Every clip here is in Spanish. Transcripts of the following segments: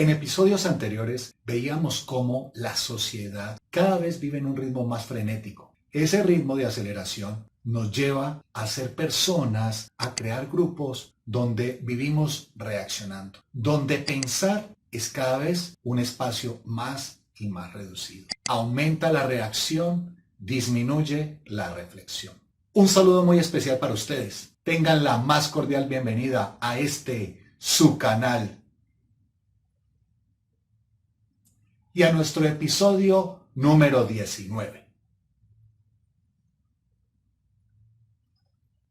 En episodios anteriores veíamos cómo la sociedad cada vez vive en un ritmo más frenético. Ese ritmo de aceleración nos lleva a ser personas, a crear grupos donde vivimos reaccionando, donde pensar es cada vez un espacio más y más reducido. Aumenta la reacción, disminuye la reflexión. Un saludo muy especial para ustedes. Tengan la más cordial bienvenida a su canal y a nuestro episodio número 19.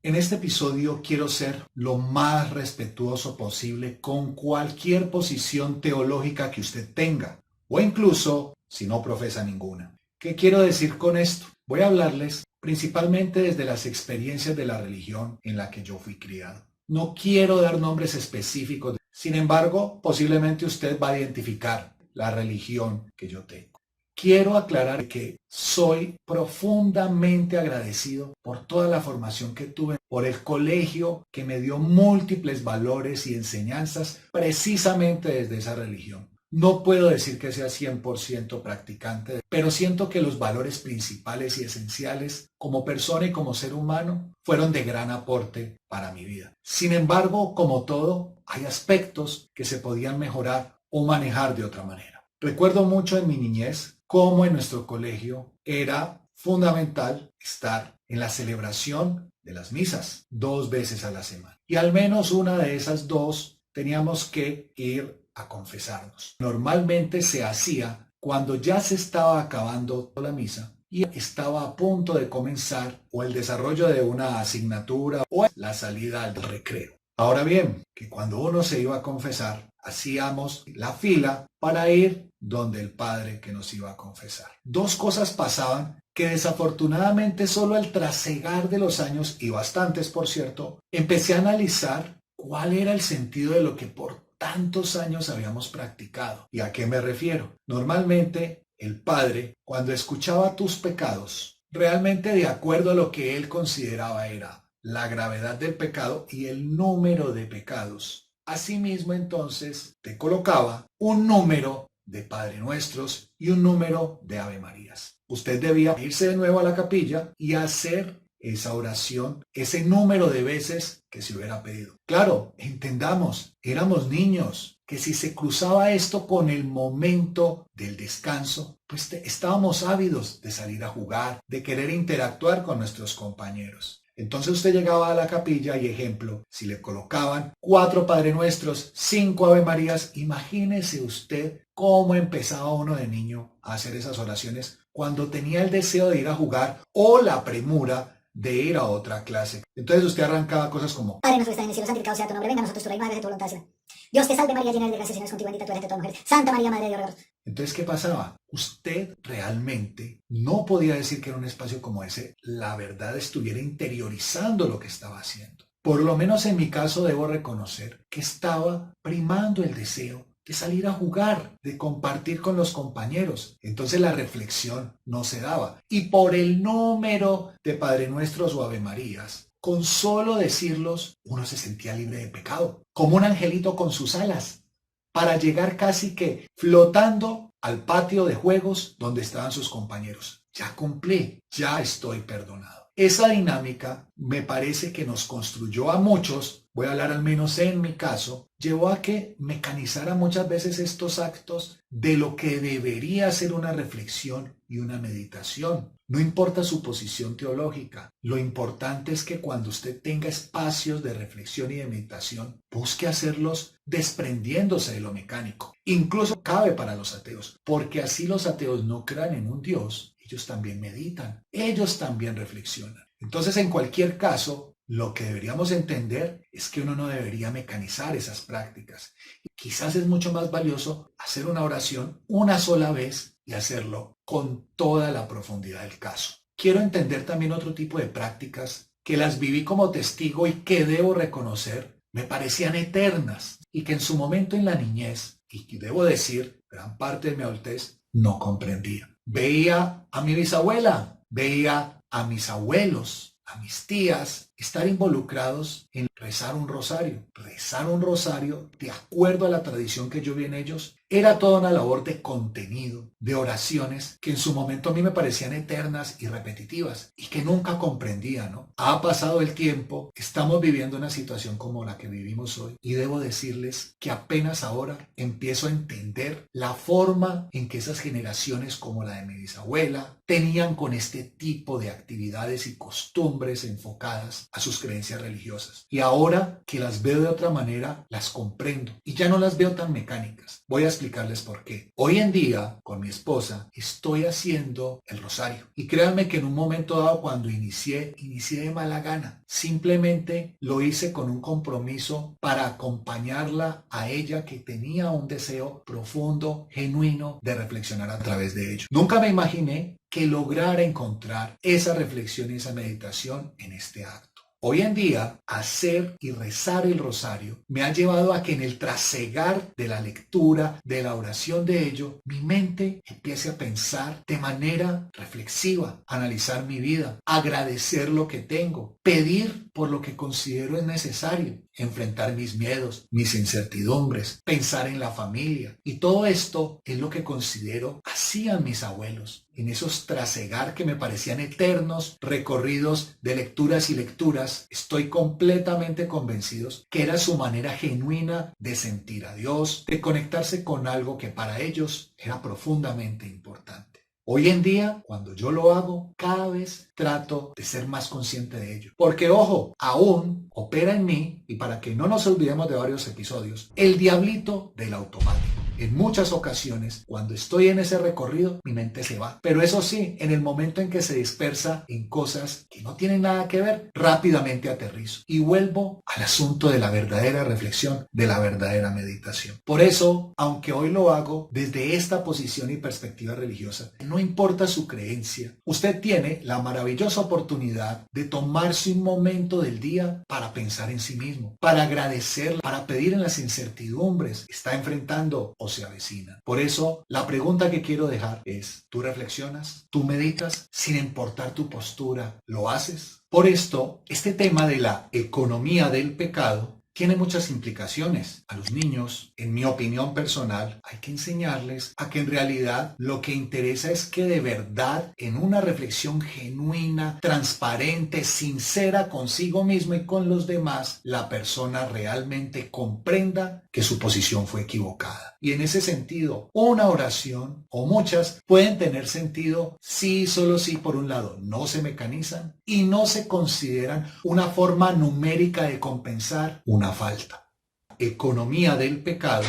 En este episodio quiero ser lo más respetuoso posible con cualquier posición teológica que usted tenga, o incluso si no profesa ninguna. ¿Qué quiero decir con esto? Voy a hablarles principalmente desde las experiencias de la religión en la que yo fui criado. No quiero dar nombres específicos, sin embargo, posiblemente usted va a identificar la religión que yo tengo. Quiero aclarar que soy profundamente agradecido por toda la formación que tuve, por el colegio que me dio múltiples valores y enseñanzas precisamente desde esa religión. No puedo decir que sea 100% practicante, pero siento que los valores principales y esenciales como persona y como ser humano fueron de gran aporte para mi vida. Sin embargo, como todo, hay aspectos que se podían mejorar o manejar de otra manera. Recuerdo mucho en mi niñez cómo en nuestro colegio era fundamental estar en la celebración de las misas 2 veces a la semana. Y al menos una de esas 2 teníamos que ir a confesarnos. Normalmente se hacía cuando ya se estaba acabando la misa y estaba a punto de comenzar o el desarrollo de una asignatura o la salida al recreo. Ahora bien, que cuando uno se iba a confesar, hacíamos la fila para ir donde el padre que nos iba a confesar. 2 cosas pasaban que desafortunadamente solo al trasegar de los años, y bastantes por cierto, empecé a analizar cuál era el sentido de lo que por tantos años habíamos practicado. ¿Y a qué me refiero? Normalmente el padre, cuando escuchaba tus pecados, realmente de acuerdo a lo que él consideraba era la gravedad del pecado y el número de pecados. Asimismo, entonces, te colocaba un número de Padre Nuestros y un número de Ave Marías. Usted debía irse de nuevo a la capilla y hacer esa oración, ese número de veces que se hubiera pedido. Claro, entendamos, éramos niños, que si se cruzaba esto con el momento del descanso, pues estábamos ávidos de salir a jugar, de querer interactuar con nuestros compañeros. Entonces usted llegaba a la capilla y ejemplo, si le colocaban 4 Padre Nuestros, 5 Ave Marías, imagínese usted cómo empezaba uno de niño a hacer esas oraciones cuando tenía el deseo de ir a jugar o la premura de ir a otra clase. Entonces usted arrancaba cosas como: Padre nuestro que estás en el cielo, santificado sea tu nombre, venga a nosotros tu reino, hágase tu voluntad. Dios te salve María, llena eres de gracia, el Señor es contigo, bendita tú eres entre todas las mujeres. Santa María, Madre de Dios, ruega por nosotros. Entonces, ¿qué pasaba? Usted realmente no podía decir que en un espacio como ese la verdad estuviera interiorizando lo que estaba haciendo. Por lo menos en mi caso debo reconocer que estaba primando el deseo de salir a jugar, de compartir con los compañeros. Entonces la reflexión no se daba. Y por el número de Padre Nuestros o Ave Marías, con solo decirlos, uno se sentía libre de pecado, como un angelito con sus alas, para llegar casi que flotando al patio de juegos donde estaban sus compañeros. Ya cumplí, ya estoy perdonado. Esa dinámica me parece que nos construyó a muchos, voy a hablar al menos en mi caso, llevó a que mecanizara muchas veces estos actos de lo que debería ser una reflexión y una meditación. No importa su posición teológica, lo importante es que cuando usted tenga espacios de reflexión y de meditación, busque hacerlos desprendiéndose de lo mecánico. Incluso cabe para los ateos, porque así los ateos no crean en un Dios. Ellos también meditan, ellos también reflexionan. Entonces, en cualquier caso, lo que deberíamos entender es que uno no debería mecanizar esas prácticas. Quizás es mucho más valioso hacer una oración una sola vez y hacerlo con toda la profundidad del caso. Quiero entender también otro tipo de prácticas que las viví como testigo y que debo reconocer me parecían eternas y que en su momento en la niñez, y debo decir, gran parte de mi adultez, no comprendía. Veía a mi bisabuela, veía a mis abuelos, a mis tías, estar involucrados en rezar un rosario. Rezar un rosario, de acuerdo a la tradición que yo vi en ellos, era toda una labor de contenido, de oraciones que en su momento a mí me parecían eternas y repetitivas y que nunca comprendía, ¿no? Ha pasado el tiempo, estamos viviendo una situación como la que vivimos hoy y debo decirles que apenas ahora empiezo a entender la forma en que esas generaciones como la de mi bisabuela tenían con este tipo de actividades y costumbres enfocadas a sus creencias religiosas. Y ahora que las veo de otra manera, las comprendo y ya no las veo tan mecánicas. Voy a explicarles por qué. Hoy en día, con mi esposa, estoy haciendo el rosario. Y créanme que en un momento dado cuando inicié de mala gana. Simplemente lo hice con un compromiso para acompañarla a ella que tenía un deseo profundo, genuino de reflexionar a través de ello. Nunca me imaginé que lograra encontrar esa reflexión y esa meditación en este acto. Hoy en día, hacer y rezar el rosario me ha llevado a que en el trasegar de la lectura, de la oración de ello, mi mente empiece a pensar de manera reflexiva, analizar mi vida, agradecer lo que tengo, pedir por lo que considero es necesario, enfrentar mis miedos, mis incertidumbres, pensar en la familia. Y todo esto es lo que considero hacían mis abuelos en esos trasegar que me parecían eternos recorridos de lecturas y lecturas. Estoy completamente convencido que era su manera genuina de sentir a Dios, de conectarse con algo que para ellos era profundamente importante. Hoy en día, cuando yo lo hago, cada vez trato de ser más consciente de ello. Porque, ojo, aún opera en mí, y para que no nos olvidemos de varios episodios, el diablito del automático. En muchas ocasiones, cuando estoy en ese recorrido, mi mente se va. Pero eso sí, en el momento en que se dispersa en cosas que no tienen nada que ver, rápidamente aterrizo y vuelvo al asunto de la verdadera reflexión, de la verdadera meditación. Por eso, aunque hoy lo hago desde esta posición y perspectiva religiosa, no importa su creencia, usted tiene la maravillosa oportunidad de tomarse un momento del día para pensar en sí mismo, para agradecer, para pedir en las incertidumbres que está enfrentando o se avecina. Por eso, la pregunta que quiero dejar es, ¿tú reflexionas? ¿Tú meditas? Sin importar tu postura, ¿lo haces? Por esto, este tema de la economía del pecado tiene muchas implicaciones. A los niños, en mi opinión personal, hay que enseñarles a que en realidad lo que interesa es que de verdad, en una reflexión genuina, transparente, sincera consigo mismo y con los demás, la persona realmente comprenda que su posición fue equivocada. Y en ese sentido, una oración o muchas pueden tener sentido sí, solo sí, por un lado, no se mecanizan y no se consideran una forma numérica de compensar una falta. Economía del pecado